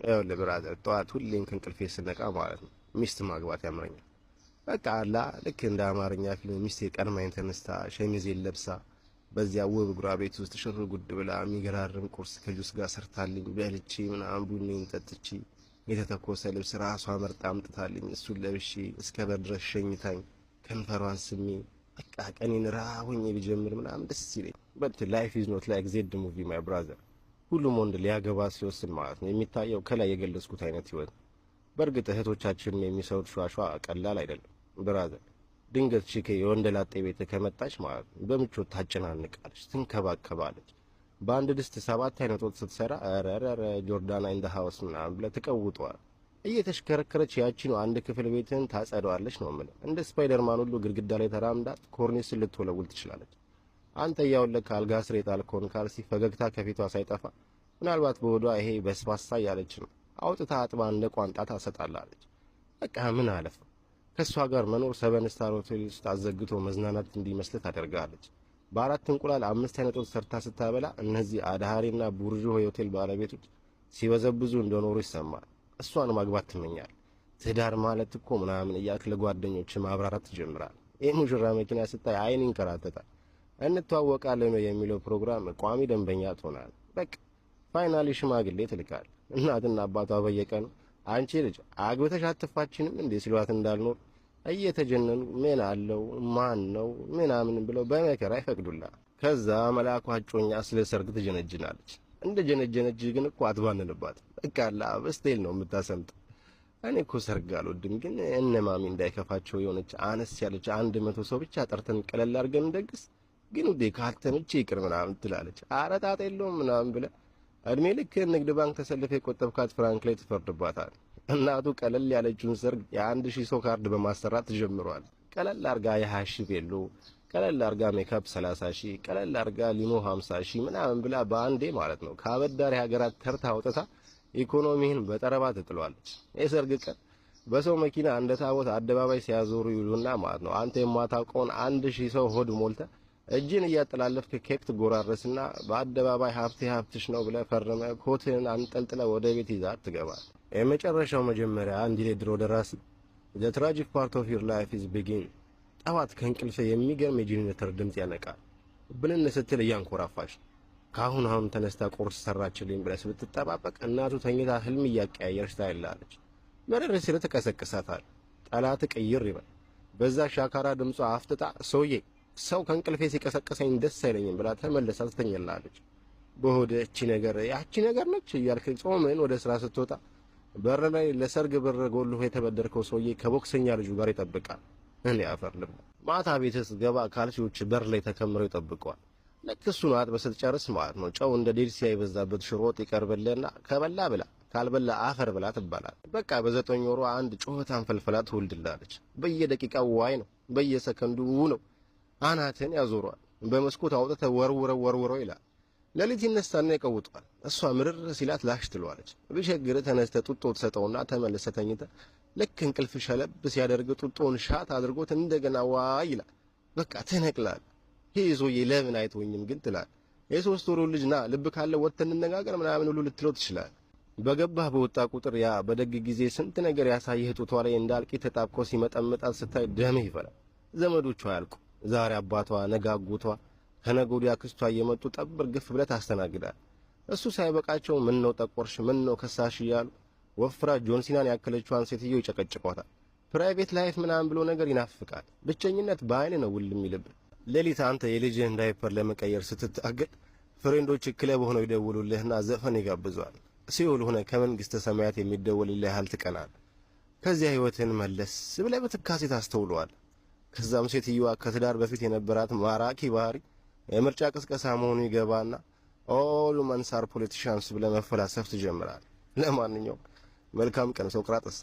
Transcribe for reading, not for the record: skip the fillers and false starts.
ይኸውልህ ብራዘር ጠዋት ሁሌም ከእንቅልፌ ስነቃ ማለት ነው ሚስት ማግባት ያምረኛል። በቃ አላ ልክ እንደ አማርኛ ፊልም ሚስቴ ቀድማኝ ተነስታ ሸሚዜን ለብሳ በዚያ ውብ እግሯ ቤት ውስጥ ሽር ጉድ ብላ የሚገራርም ቁርስ ከጁስ ጋር ሰርታልኝ በልቼ ምናምን ቡኔን ጠጥቼ የተተኮሰ ልብስ ራሷ መርጣ አምጥታልኝ እሱን ለብሼ እስከ በር ድረስ ሸኝታኝ ከንፈሯን ስሜ በቃ ቀኔን ራሆኜ ቢጀምር ምናምን ደስ ይለኝ። በት ላይፍ ኢዝ ኖት ላይክ ዜድ ሙቪ ማይ ብራዘር። ሁሉም ወንድ ሊያገባ ሲወስን ማለት ነው የሚታየው ከላይ የገለጽኩት አይነት ህይወት። በእርግጥ እህቶቻችንን የሚሰሩት ሿሿ ቀላል አይደለም ብራዘር። ድንገት ቺኬ የወንደላጤ ቤት ከመጣች ማለት ነው በምቾት ታጨናንቃለች፣ ትንከባከባለች። በአንድ ድስት 7 አይነት ወጥ ስትሰራ አረረረ ጆርዳና ኢን ዘ ሃውስ ምናምን ብለህ ትቀውጠዋል። እየተሽከረከረች ያቺን አንድ ክፍል ቤትን ታጸደዋለች ነው የምልህ። እንደ ስፓይደርማን ሁሉ ግድግዳ ላይ ተራምዳት ኮርኒስን ልትወለውል ትችላለች። አንተ ያውለህ አልጋ ስር የጣልከውን ካልሲ ፈገግታ ከፊቷ ሳይጠፋ ምናልባት በወዷ ይሄ በስባሳ ያለች ነው አውጥታ አጥባ እንደ ቋንጣ ታሰጣላለች። በቃ ምን አለፈ ከሷ ጋር መኖር 7 ስታር ሆቴል ውስጥ አዘግቶ መዝናናት እንዲመስል ታደርጋለች። በአራት እንቁላል 5 አይነት ወጥ ሰርታ ስታበላ እነዚህ አዳሃሪና ቡርዥ ሆቴል ባለቤቶች ሲበዘብዙ እንደኖሩ ይሰማል። እሷን ማግባት ትመኛል። ትዳር ማለት እኮ ምናምን እያልክ ለጓደኞች ማብራራት ትጀምራል። ይሄ ሙሽራ መኪና ስታይ አይን ይንከራተታል። እንተዋወቃለን የሚለው ፕሮግራም ቋሚ ደንበኛ ትሆናል። በቃ ፋይናሊ ሽማግሌ ትልካል። እናትና አባቷ በየቀኑ አንቺ ልጅ አግብተሽ አትፋችንም እንዴ ሲሏት እንዳልኖር እየተጀነኑ ምን አለው ማን ነው ምናምን ብለው በመከራ ይፈቅዱላል። ከዛ መልአኳ እጮኛ ስለ ሰርግ ትጀነጅናለች። እንደ ጀነጀነጅ ግን እኮ አትባንንባት። በቃ በስቴል ነው የምታሰምጥ። እኔ እኮ ሰርግ አልወድም፣ ግን እነማሚ እንዳይከፋቸው የሆነች አነስ ያለች 100 ሰው ብቻ ጠርተን ቀለል አድርገን እንደግስ፣ ግን ውዴ ካልተመቼ ይቅር ምናምን ትላለች። ኧረ ጣጣ የለውም ምናምን ብለህ እድሜ ልክ ንግድ ባንክ ተሰልፈ የቆጠብካት ፍራንክ ላይ ትፈርድባታል። እናቱ ቀለል ያለችውን ሰርግ የ1000 ሰው ካርድ በማሰራት ጀምሯል። ቀለል አርጋ የ20 ቬሎ፣ ቀለል አርጋ ሜካፕ 30,000፣ ቀለል አርጋ ሊሞ 50,000 ምናምን ብላ በአንዴ ማለት ነው ከአበዳሪ ሀገራት ተርታ አውጥታ ኢኮኖሚህን በጠረባ ትጥሏለች። የሰርግ ቀን በሰው መኪና እንደ ታቦት አደባባይ ሲያዞሩ ይሉና ማለት ነው አንተ የማታውቀውን 1000 ሰው ሆድ ሞልተ እጅን እያጠላለፍክ ኬክ ትጎራረስና በአደባባይ ሀብትሽ ነው ብለህ ፈርመህ ኮትህን አንጠልጥለ ወደ ቤት ይዛት ትገባል። የመጨረሻው መጀመሪያ እንዲህ ድሮ ደራሲ the tragic part of your life is begin። ጠዋት ከእንቅልፍ የሚገርም የጄኔሬተር ድምጽ ያነቃል። ብንን ስትል እያንኮራፋሽ አሁን ተነስታ ቁርስ ሰራችልኝ ብለህ ስትጠባበቅ እናቱ ተኝታ ህልም እያቀያየርሽ ታይላለች። መረር ሲል ተቀሰቅሳታል። ጠላት ቅይር ይበል። በዛ ሻካራ ድምጿ አፍጥጣ ሰውዬ ሰው ከእንቅልፌ ሲቀሰቀሰኝ ደስ አይለኝም ብላ ተመለሳ ትተኛላለች። በሆደ እቺ ነገር ያቺ ነገር ነች እያልክ ጾምን ወደ ስራ ስትወጣ በር ላይ ለሰርግ ብር ጎልሁ የተበደርከው ሰውዬ ከቦክሰኛ ልጁ ጋር ይጠብቃል። እኔ አፈርልም። ማታ ቤት ስትገባ ካልሲዎች በር ላይ ተከምረው ይጠብቀዋል። ለክሱን አጥበህ ስትጨርስ ማለት ነው ጨው እንደ ዴልሲ የበዛበት ሽሮ ወጥ ይቀርብልህና ከበላ ብላ ካልበላ አፈር ብላ ትባላል። በቃ በ9 ወሯ አንድ ጮህታን ፈልፈላ ትወልድላለች። በየደቂቃው ዋይ ነው፣ በየሰከንዱ ነው። አናትን ያዞሯል። በመስኮት አውጥተህ ወርውረው ይላል። ለሊት ይነሳና ይቀውጧል። እሷ ምርር ሲላት ላሽ ትለዋለች። ብቸግር ተነስተ ጡጦ ተሰጠውና ተመለሰ ተኝተ ልክ እንቅልፍ ሸለብ ሲያደርግ ጡጦን ሻት አድርጎት እንደገና ዋይ ይላል። በቃ ተነቅላል። ይዞዬ ለምን አይተወኝም ግን ትላል። የ3 ወሩ ልጅ ና ልብ ካለ ወጥተን እንነጋገር ምናምን ሁሉ ልትለው ትችላል። በገባህ በወጣ ቁጥር ያ በደግ ጊዜ ስንት ነገር ያሳየህ ጡቷ ላይ እንዳልቂ ተጣብቆ ሲመጠመጣት ስታይ ደምህ ይፈላል። ዘመዶቿ ያልቁ ዛሬ አባቷ ነጋጉቷ ከነገ ወዲያ ክስቷ እየመጡ ጠብር ግፍ ብለህ ታስተናግዳል። እሱ ሳይበቃቸው ምን ነው ጠቆርሽ ምን ነው ከሳሽ እያሉ ወፍራ ጆንሲናን ያከለችዋን ሴትዮ ይጨቀጭቋታል። ፕራይቬት ላይፍ ምናምን ብሎ ነገር ይናፍቃል። ብቸኝነት በአይን ነው ውል የሚልብ። ሌሊት አንተ የልጅህን ዳይፐር ለመቀየር ስትታገል ፍሬንዶች ክለብ ሆነው ይደውሉልህና ዘፈን ይጋብዟል። ሲኦል ሆነ ከመንግስተ ሰማያት የሚደወልልህ ያህል ትቀናል። ከዚያ ህይወትን መለስ ብለህ በትካሴ ታስተውለዋል። ከዛም ሴትዮዋ ከትዳር በፊት የነበራት ማራኪ ባህሪ የምርጫ ቅስቀሳ መሆኑ ይገባና ኦል መንሳር ፖለቲሻንስ ብለህ መፈላሰፍ ትጀምራል። ለማንኛውም መልካም ቀን ሶቅራጥስ።